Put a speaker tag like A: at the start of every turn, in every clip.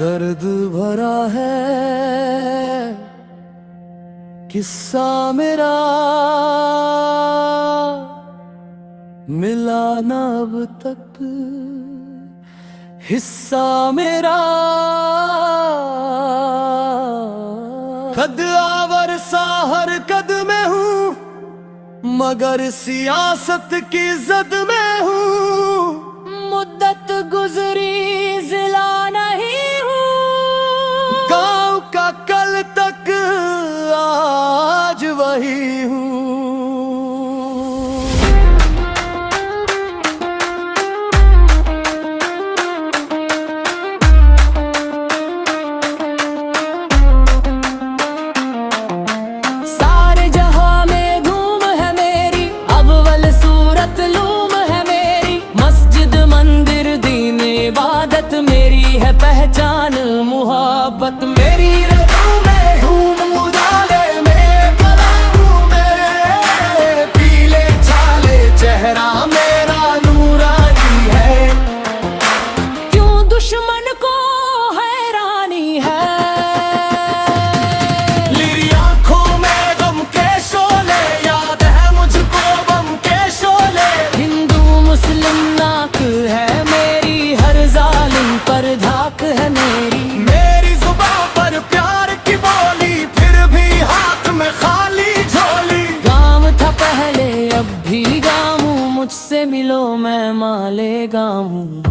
A: दर्द भरा है किस्सा मेरा, मिला ना अब तक हिस्सा मेरा। कद आवर सा हर कद में हूँ, मगर सियासत की जद में हूँ। मुद्दत गुजरी जिला नहीं हूँ, गांव का कल तक आज वही हूँ। सारे जहां में धूम है मेरी, अव्वल सूरत लूम है मेरी। मस्जिद मंदिर दीन इबादत मेरी है पहचान मुहब्बत मेरी। रगों में हूँ उजाले में कला हूँ मैं, पीले छाले चेहरा मेरा नूरानी है। क्यों दुश्मन को हैरानी है, लिरी आंखों में गम के शोले, याद है मुझको बम के शोले। हिंदू मुस्लिम नाक है मेरी, हर जालिम पर धाक है मेरी। मेरी जुबान पर प्यार की बोली, फिर भी हाथ में खाली झोली। गाँव था पहले अब भी गाँव हूँ, मुझसे मिलो मैं माले गाँव हूँ।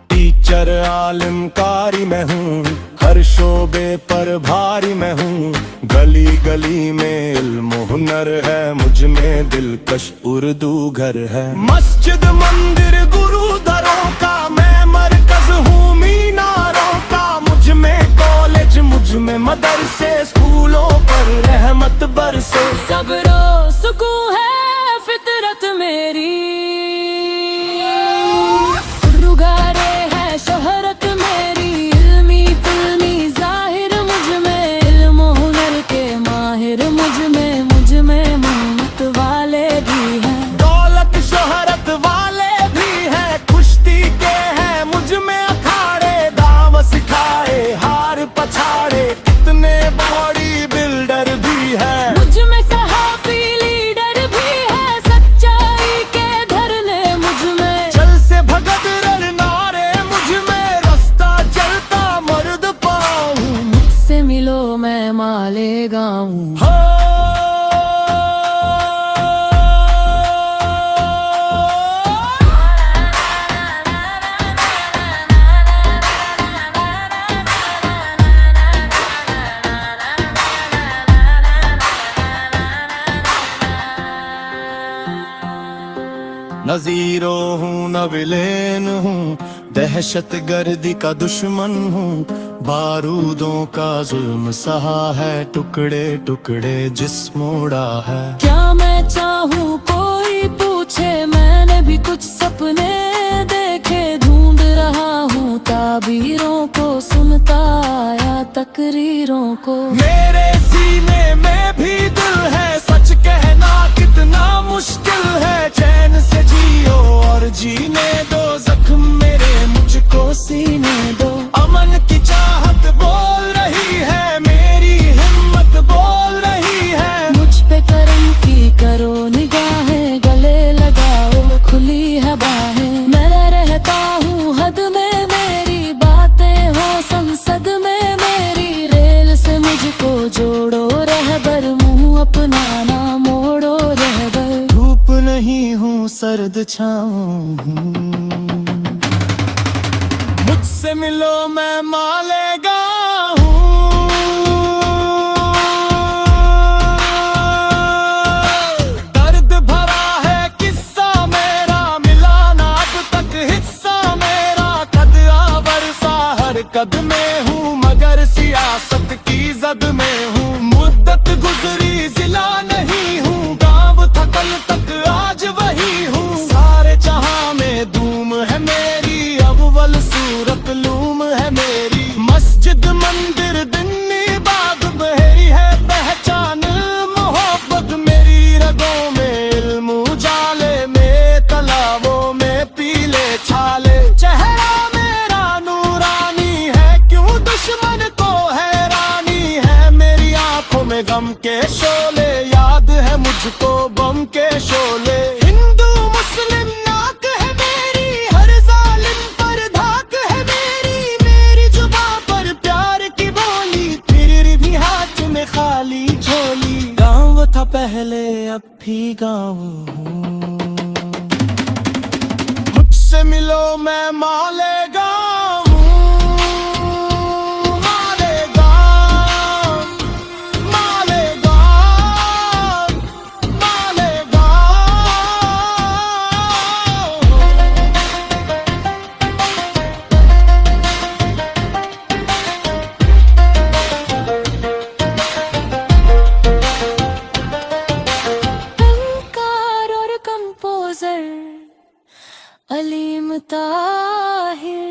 A: टीचर आलिम कारी मैं हूँ, हर शोबे पर भारी मैं हूँ। गली गली में इल्म हुनर है, मुझ में दिलकश उर्दू घर है। मस्जिद मंदिर गुरुद्वारों का मैं मरकज हूँ मीनारों का। मुझ में कॉलेज मुझ में मदरसे, स्कूलों पर रहमत बरसे। सब्रो सुकून है फितरत मेरी, रुगारे है शोहरत मेरी। इल्मी फिल्मी जाहिर मुझ में, इल्म हुनर के माहिर मुझ में मोहब्बत वाले भी हैं। दौलत शोहरत वाले भी हैं, कुश्ती के हैं मुझ में अखाड़े। दाव सिखाए हार पछाड़े, कितने बॉडी बिल्डर भी है। मुझ में सहाफी लीडर भी है, सच्चाई के धरने मुझ में। चल से भगत रण नारे मुझ में, रास्ता चलता मर्द पाऊं। मुझसे मिलो मैं माले गाऊं। न ज़ीरो हूँ न विलेन हूँ, दहशत गर्दी का दुश्मन हूँ। बारूदों का जुल्म सहा है, टुकड़े टुकड़े जिस्म उड़ा है। क्या मैं चाहूँ कोई पूछे, मैंने भी कुछ सपने देखे। ढूंढ रहा हूँ ताबीरों को, सुनता आया तकरीरों को। मेरे सीने में भी दिल है, सच कहना कितना मुश्किल है। चैन से जियो और जीने दो, जख्म मेरे मुझको सीने दो। अमन की चाहत बोल रही है, मेरी हिम्मत बोल रही है। मुझ पे करम की करो निगाहें, गले लगाओ खुली है बाहें। मैं रहता हूँ हद में, मेरी बातें हो संसद में मेरी। रेल से मुझको जोड़ो रहबर, मुँह अपना ना मोड़ो रहबर। धूप नहीं हूँ सर्द छाँव हूँ, मुझसे मिलो मैं मालेगा हूँ। दर्द भरा है किस्सा मेरा, मिला ना अब तक हिस्सा मेरा। कद आवर सा हर कद में हूँ, मगर सियासत की जद में हूँ। मुद्दत गुजरी जिला नहीं हूँ, गाँव था कल तक आज वही हूँ। सारे जहां में धूम है मेरी, अव्वल सूरत लूम है मेरी। मस्जिद मंदिर दिन इबादत मेरी है पहचान मोहब्बत मेरी। रगों में इल्म उजाले में तालाबों में में गम के शोले, याद है मुझको बम के शोले। हिंदू मुस्लिम नाक है मेरी, हर जालिम पर धाक है मेरी जुबां पर प्यार की बोली, फिर भी हाथ में खाली झोली। गाँव था पहले अब भी गाँव हूँ, मुझसे मिलो मैं मालेगांव। अलीम ताहिर।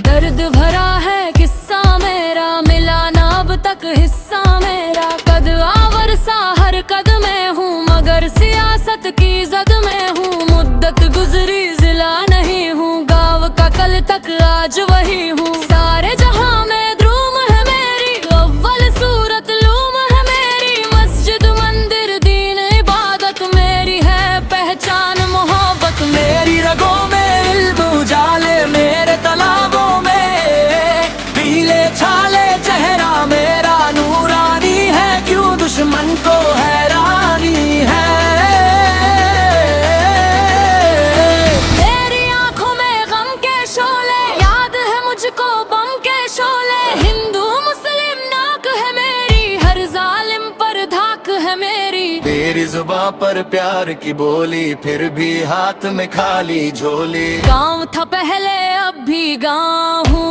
A: दर्द भरा है किस्सा मेरा, मिला ना अब तक हिस्सा मेरा। कद आवर सा हर कद में हूँ, मगर सियासत की जद में हूँ। मुद्दत गुजरी जिला नहीं हूँ, गाँव का कल तक आज वही हूँ। सारे जहां में द्रूम है मेरी, अव्वल सूरत लूम है मेरी। मस्जिद मंदिर दीन इबादत मेरी है पहचान मोहब्बत। मेरी रगों में इल्म उजाले, मेरे तालाबों में पीले छाले। चेहरा मेरा नूरानी है, क्यों दुश्मन को हैरानी है। मेरी आंखों में गम के शोले, याद है मुझको बम के शोले। हिंदू मुस्लिम नाक है मेरी, हर जालिम पर धाक है मेरी जुबां पर प्यार की बोली, फिर भी हाथ में खाली झोली। गाँव था पहले अब भी गाँव हूँ,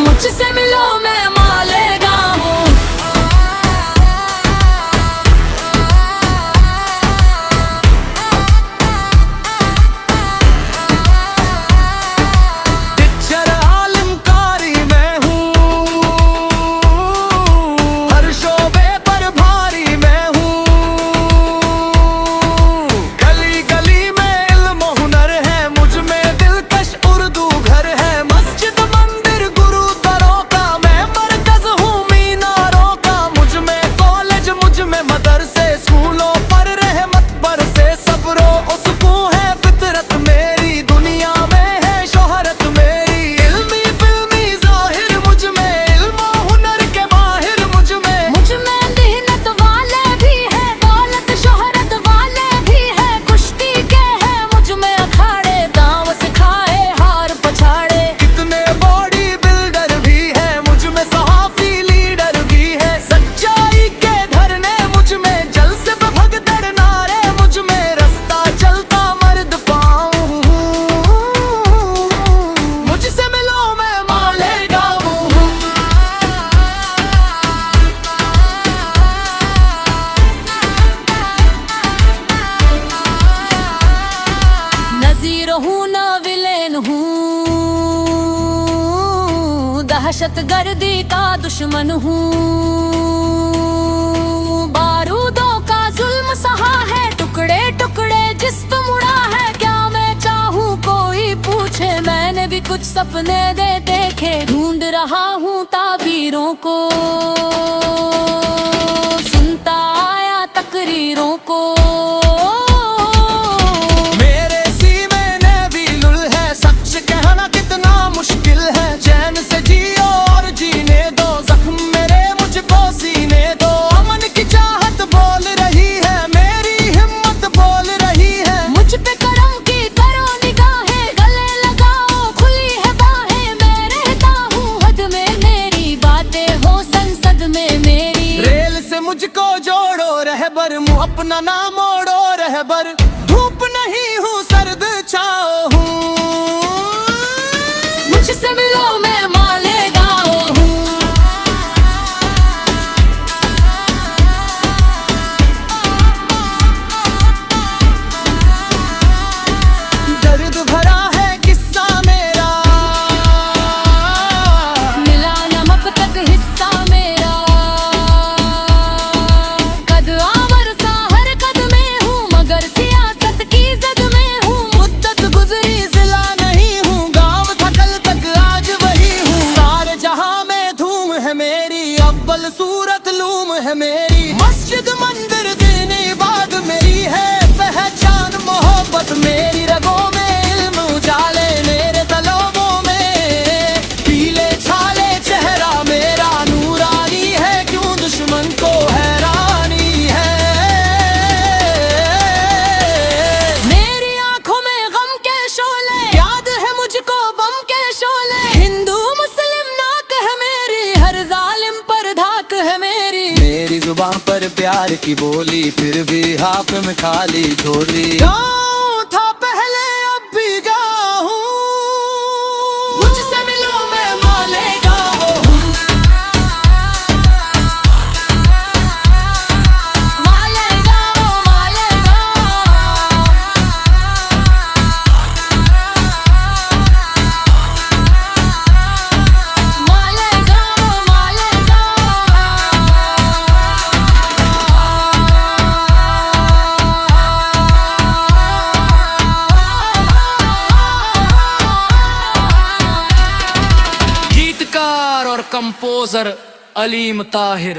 A: मुझसे मिलो मैं मालेगांव हूँ। टीचर आलमकारी मैं हूँ, हर शोबे पर भारी मैं हूँ। गली गली में इल्म हुनर है, मुझ में दिलकश उर्दू घर है। मस्जिद मंदिर गुरुद्वारों का मैं मरकज हूँ, मीनारों का। मुझ में कॉलेज, मुझ में मदरसे, स्कूलों पर रहमत बरसे। सब्रो सुकून है फितरत मेरी, दुनिया में है शोहरत मेरी। इल्मी फिल्मी जाहिर मुझ में, इल्म हुनर के माहिर मुझ में। मुझ में मेहनत वाले भी है, दौलत शोहरत वाले भी है। कुश्ती के है मुझ में अखाड़े, दांव सिखाए हार पछाड़े। कितने बॉडी बिल्डर भी है मुझ में, सहाफी लीडर भी है। सच्चाई के धरने मुझ में, जलसे पे भगदड़ नारे मुझ में। रास्ता चलता मर्द पाऊं, मुझसे मिलो मैं मालेगांव हूँ। नज़ीर हूँ ना विलेन हूँ, दहशत गर्दी का दुश्मन हूँ। बारूदों का जुल्म सहा है, टुकड़े टुकड़े जिस्म मुड़ा है। क्या मैं चाहूँ कोई पूछे, मैंने भी कुछ सपने दे देखे। ढूंढ रहा हूँ ताबीरों को, सुनता आया तकरीरों को। मेरे सीने नेवीलुल है, सच कहना कितना मुश्किल है। चैन से जियो और जीने दो, जख्म मेरे मुझको सीने दो। अमन की चाहत बोल रही है, मेरी हिम्मत बोल रही है। मुझ पे करम की करो निगाहें, गले लगाओ खुली है बाहें। मैं रहता हूँ हद में, मेरी बातें हो संसद में मेरी। रेल से मुझको जोड़ो रहबर, मुँह अपना ना मोड़ो रहबर। धूप नहीं हूँ सर्द छाओ हूँ, मुझसे मिलो मैं मालेगांव हूँ। दर्द भरा है किस्सा मेरा, मिला नमक तक हिस्सा है मेरी, मस्जिद मंदिर दीन इबाद मेरी है पहचान, मोहब्बत मेरी रगों में, इल्म उजाले मेरे तलोबों में, पीले छाले चेहरा मेरा नूरानी है, क्यों दुश्मन को हैरानी है। मेरी आंखों में गम के शोले, याद है मुझको बम के शोले, हिंदू मुस्लिम नाक है मेरी, हर जालिम पर धाक है मेरी, मेरी जुबान पर प्यार की बोली, फिर भी हाथ में खाली झोली। गाँव था पहले अब भी गाँव हूँ, मुझसे मिलो मैं मालेगाँव हूँ, मालेगाँव मालेगाँव, मालेगाँव मालेगाँव। गीतकार और कंपोजर अलीम ताहिर।